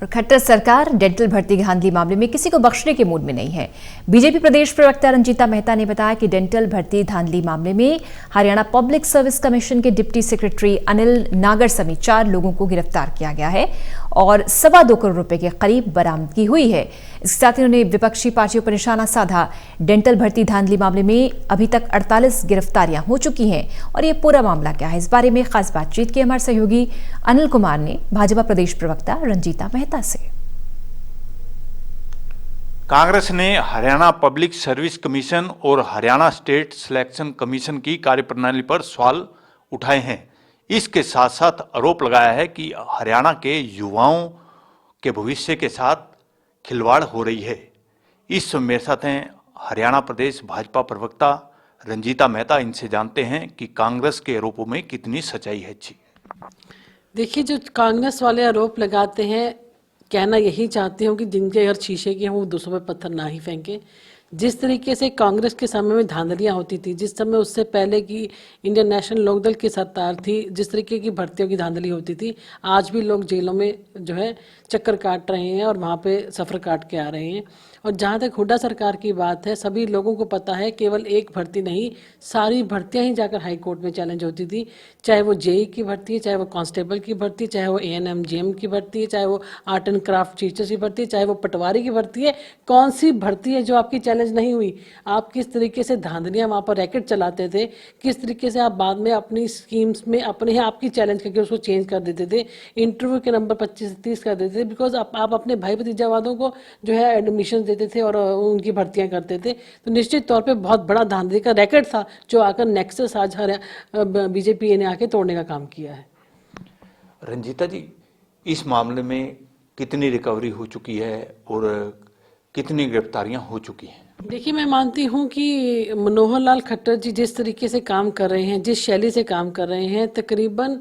और खट्टर सरकार डेंटल भर्ती धांधली मामले में किसी को बख्शने के मूड में नहीं है। बीजेपी प्रदेश प्रवक्ता रंजीता मेहता ने बताया कि डेंटल भर्ती धांधली मामले में हरियाणा पब्लिक सर्विस कमीशन के डिप्टी सेक्रेटरी अनिल नागर समेत 4 लोगों को गिरफ्तार किया गया है और 2.25 करोड़ रुपए के करीब बरामदगी हुई है। इसके साथ ही उन्होंने विपक्षी पार्टियों पर निशाना साधा। डेंटल भर्ती धांधली मामले में अभी तक 48 गिरफ्तारियां हो चुकी हैं और ये पूरा मामला क्या है, इस बारे में खास बातचीत की हमारे सहयोगी अनिल कुमार ने भाजपा प्रदेश प्रवक्ता रंजीता मेहता से। कांग्रेस ने हरियाणा पब्लिक सर्विस कमीशन और हरियाणा स्टेट सिलेक्शन कमीशन की कार्यप्रणाली पर सवाल उठाए हैं। इसके साथ साथ आरोप लगाया है कि हरियाणा के युवाओं के भविष्य के साथ खिलवाड़ हो रही है। इस समय मेरे साथ हैं हरियाणा प्रदेश भाजपा प्रवक्ता रंजीता मेहता। इनसे जानते हैं कि कांग्रेस के आरोपों में कितनी सच्चाई है। जी देखिए, जो कांग्रेस वाले आरोप लगाते हैं, कहना यही चाहते हो कि जिनके घर शीशे के हैं वो दूसरों पे पत्थर ना ही फेंके। जिस तरीके से कांग्रेस के समय में धांधलियां होती थी, जिस समय उससे पहले की इंडियन नेशनल लोकदल की सरकार थी, जिस तरीके की भर्तियों की धांधली होती थी, आज भी लोग जेलों में जो है चक्कर काट रहे हैं और वहाँ पे सफ़र काट के आ रहे हैं। और जहाँ तक हुड्डा सरकार की बात है, सभी लोगों को पता है केवल एक भर्ती नहीं, सारी भर्तियाँ ही जाकर हाई कोर्ट में चैलेंज होती थी। चाहे वो जेई की भर्ती है, चाहे वो कांस्टेबल की भर्ती है, चाहे वो एएनएम जीएम की भर्ती है, चाहे वो आर्ट एंड क्राफ्ट टीचर्स की भर्ती है, चाहे वो पटवारी की भर्ती है। कौन सी भर्ती है जो आपकी चैलेंज नहीं हुई? आप किस तरीके से धांधलियाँ वहाँ पर रैकेट चलाते थे, किस तरीके से आप बाद में अपनी स्कीम्स में अपने ही आपकी चैलेंज करके उसको चेंज कर देते थे, इंटरव्यू के नंबर 25 से 30 कर देते थे, बिकॉज आप अपने भाई भतीजावादों को जो है एडमिशन देते थे और उनकी भर्तियां करते थे। तो निश्चित तौर पे बहुत बड़ा धांधली का रैकेट था जो आकर नेक्सस आज बीजेपी ने आके तोड़ने का काम किया है। रंजीता जी, इस मामले में कितनी रिकवरी हो चुकी है और कितनी गिरफ्तारियां हो चुकी हैं? देखिए, मैं मानती हूँ कि मनोहर लाल खट्टर जी जिस तरीके से काम कर रहे हैं, जिस शैली से काम कर रहे हैं, तकरीबन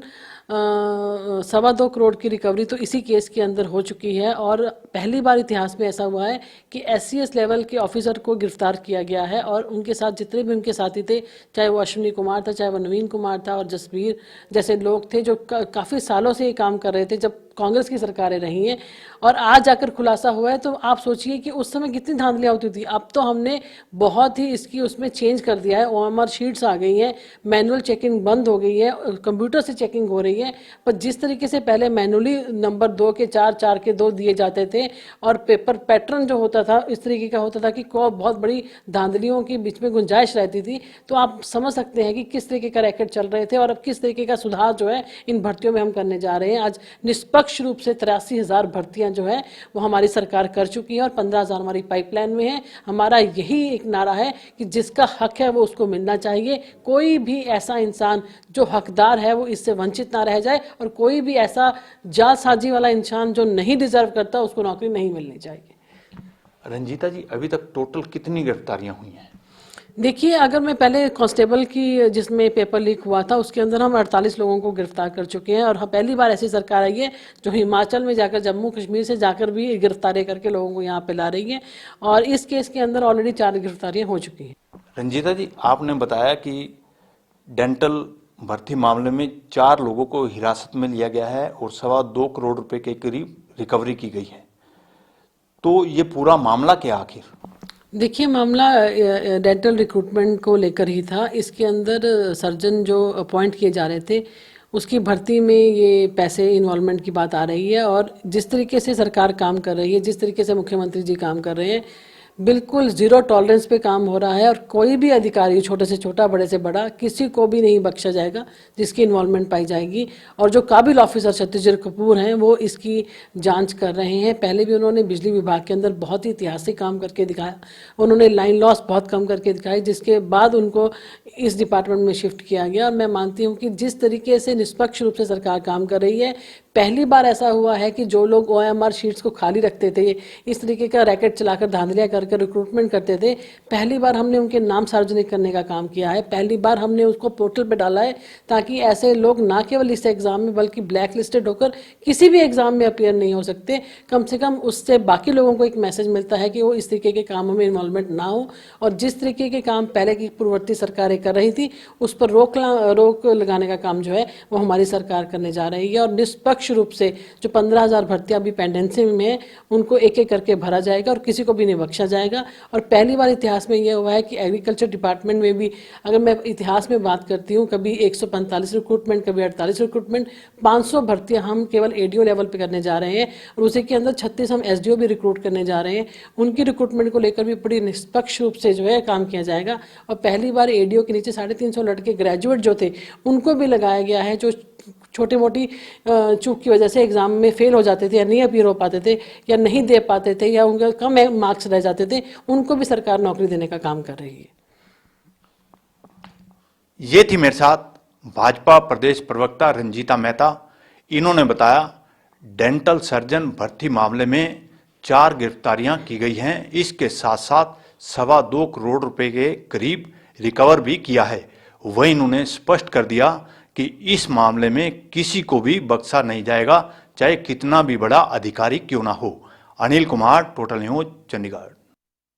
2.25 करोड़ की रिकवरी तो इसी केस के अंदर हो चुकी है। और पहली बार इतिहास में ऐसा हुआ है कि एससीएस लेवल के ऑफिसर को गिरफ्तार किया गया है और उनके साथ जितने भी उनके साथी थे, चाहे वो अश्विनी कुमार था, चाहे वो नवीन कुमार था और जसबीर जैसे लोग थे जो काफ़ी सालों से ये काम कर रहे थे जब कांग्रेस की सरकारें रही हैं, और आज जाकर खुलासा हुआ है। तो आप सोचिए कि उस समय कितनी धांधलियाँ होती थी। अब तो हमने बहुत ही इसकी उसमें चेंज कर दिया है। ओएमआर शीट्स आ गई हैं, मैनुअल चेकिंग बंद हो गई है, कंप्यूटर से चेकिंग हो रही है। पर जिस तरीके से पहले मैनुअली नंबर 2 के 4, 4 के 2 दिए जाते थे और पेपर पैटर्न जो होता था इस तरीके का होता था कि बहुत बड़ी धांधलियों के बीच में गुंजाइश रहती थी। तो आप समझ सकते हैं कि किस तरीके का रैकेट चल रहे थे और अब किस तरीके का सुधार जो है इन भर्तियों में हम करने जा रहे हैं। आज निष्पक्ष रूप से 83,000 भर्तियां जो है वो हमारी सरकार कर चुकी है और 15,000 हमारी पाइपलाइन में है। हमारा यही एक नारा है कि जिसका हक है वो उसको मिलना चाहिए। कोई भी ऐसा इंसान जो हकदार है वो इससे वंचित ना रह जाए और कोई भी ऐसा जालसाजी वाला इंसान जो नहीं डिजर्व करता उसको नौकरी नहीं मिलनी चाहिए। रंजीता जी, अभी तक टोटल कितनी गिरफ्तारियां हुई हैं? देखिए, अगर मैं पहले कांस्टेबल की जिसमें पेपर लीक हुआ था उसके अंदर हम 48 लोगों को गिरफ्तार कर चुके हैं और पहली बार ऐसी सरकार आई है जो हिमाचल में जाकर जम्मू कश्मीर से जाकर भी गिरफ्तारी करके लोगों को यहाँ पे ला रही है और इस केस के अंदर ऑलरेडी 4 गिरफ्तारियाँ हो चुकी हैं। रंजीता जी, आपने बताया कि डेंटल भर्ती मामले में 4 लोगों को हिरासत में लिया गया है और 2.25 करोड़ रुपए के करीब रिकवरी की गई है। तो ये पूरा मामला क्या आखिर? देखिए, मामला डेंटल रिक्रूटमेंट को लेकर ही था। इसके अंदर सर्जन जो अपॉइंट किए जा रहे थे उसकी भर्ती में ये पैसे इन्वॉल्वमेंट की बात आ रही है और जिस तरीके से सरकार काम कर रही है, जिस तरीके से मुख्यमंत्री जी काम कर रहे हैं, बिल्कुल जीरो टॉलरेंस पे काम हो रहा है और कोई भी अधिकारी, छोटे से छोटा, बड़े से बड़ा, किसी को भी नहीं बख्शा जाएगा जिसकी इन्वॉल्वमेंट पाई जाएगी। और जो काबिल ऑफिसर सत्यजीत कपूर हैं वो इसकी जांच कर रहे हैं। पहले भी उन्होंने बिजली विभाग के अंदर बहुत ही ऐतिहासिक काम करके दिखाया, उन्होंने लाइन लॉस बहुत कम करके दिखाई, जिसके बाद उनको इस डिपार्टमेंट में शिफ्ट किया गया। और मैं मानती हूँ कि जिस तरीके से निष्पक्ष रूप से सरकार काम कर रही है, पहली बार ऐसा हुआ है कि जो लोग ओएमआर शीट्स को खाली रखते थे, इस तरीके का रैकेट चलाकर धांधलियाँ करके रिक्रूटमेंट करते थे, पहली बार हमने उनके नाम सार्वजनिक करने का काम किया है। पहली बार हमने उसको पोर्टल पे डाला है ताकि ऐसे लोग ना केवल इस एग्जाम में बल्कि ब्लैक लिस्टेड होकर किसी भी एग्जाम में अपीयर नहीं हो सकते। कम से कम उससे बाकी लोगों को एक मैसेज मिलता है कि वो इस तरीके के कामों में इन्वॉल्वमेंट ना हो और जिस तरीके के काम पहले की पूर्ववर्ती सरकारें कर रही थी उस पर रोक लगाने का काम जो है वो हमारी सरकार करने जा रही है और निष्पक्ष निष्पक्ष रूप से जो 15,000 भर्तियां अभी पेंडेंसी में है उनको एक एक करके भरा जाएगा और किसी को भी नहीं बख्शा जाएगा। और पहली बार इतिहास में यह हुआ है कि एग्रीकल्चर डिपार्टमेंट में भी, अगर मैं इतिहास में बात करती हूँ, कभी 145 रिक्रूटमेंट, कभी 48 रिक्रूटमेंट, 500 भर्तियां हम केवल एडीओ लेवल पे करने जा रहे हैं और उसी के अंदर 36 हम एसडीओ भी रिक्रूट करने जा रहे हैं। उनकी रिक्रूटमेंट को लेकर भी बड़ी निष्पक्ष रूप से जो है काम किया जाएगा। और पहली बार एडीओ के नीचे 350 लड़के ग्रेजुएट जो थे उनको भी लगाया गया है, जो छोटी मोटी चूक की वजह से एग्जाम में फेल हो जाते थे या नहीं अपीयर हो पाते थे या नहीं दे पाते थे या उनके कम मार्क्स रह जाते थे, उनको भी सरकार नौकरी देने का काम कर रही है। ये थी मेरे साथ भाजपा प्रदेश प्रवक्ता रंजीता मेहता। इन्होंने बताया डेंटल सर्जन भर्ती मामले में 4 गिरफ्तारियां की गई हैं। इसके साथ साथ 2.25 करोड़ रुपए के करीब रिकवर भी किया है। वहीं इन्होंने स्पष्ट कर दिया कि इस मामले में किसी को भी बख्शा नहीं जाएगा, चाहे कितना भी बड़ा अधिकारी क्यों ना हो। Anil Kumar, total news, Chandigarh.